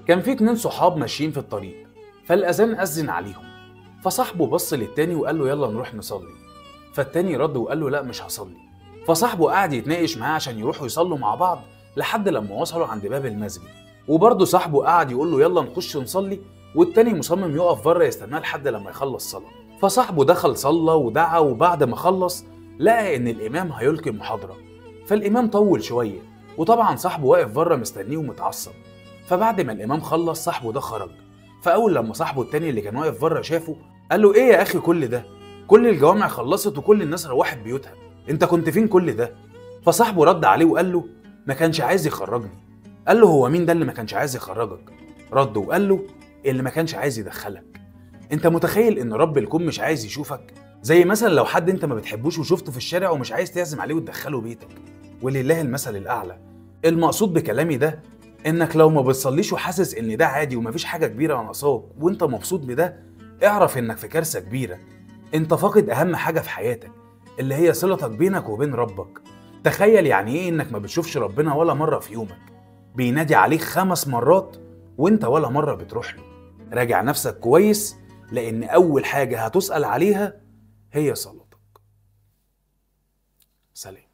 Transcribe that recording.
كان في 2 صحاب ماشيين في الطريق، فالأذان أذن عليهم، فصاحبه بص للتاني وقال له يلا نروح نصلي. فالتاني رد وقال له لا مش هصلي. فصاحبه قعد يتناقش معاه عشان يروحوا يصلوا مع بعض لحد لما وصلوا عند باب المسجد، وبرضه صاحبه قعد يقول له يلا نخش نصلي، والتاني مصمم يقف بره يستناه لحد لما يخلص صلاة. فصاحبه دخل صلى ودعا، وبعد ما خلص لقى إن الإمام هيلقي محاضرة، فالإمام طول شوية، وطبعا صاحبه واقف بره مستنيه ومتعصب. فبعد ما الإمام خلص صاحبه ده خرج، فأول لما صاحبه التاني اللي كان واقف بره شافه قال له إيه يا أخي كل ده؟ كل الجوامع خلصت وكل الناس روحت بيوتها، أنت كنت فين كل ده؟ فصاحبه رد عليه وقال له ما كانش عايز يخرجني. قال له هو مين ده اللي ما كانش عايز يخرجك؟ رد وقال له اللي ما كانش عايز يدخلك. انت متخيل ان رب الكون مش عايز يشوفك؟ زي مثلا لو حد انت ما بتحبوش وشفته في الشارع ومش عايز تعزم عليه وتدخله بيتك، ولله المثل الاعلى. المقصود بكلامي ده انك لو ما بتصليش وحاسس ان ده عادي ومفيش حاجه كبيره ناقصاك وانت مبسوط بده، اعرف انك في كارثه كبيره. انت فاقد اهم حاجه في حياتك، اللي هي صلتك بينك وبين ربك. تخيل يعني ايه انك ما بتشوفش ربنا ولا مره في يومك، بينادي عليك 5 مرات وانت ولا مره بتروح له. راجع نفسك كويس، لأن أول حاجة هتسأل عليها هي صلاتك. سلام.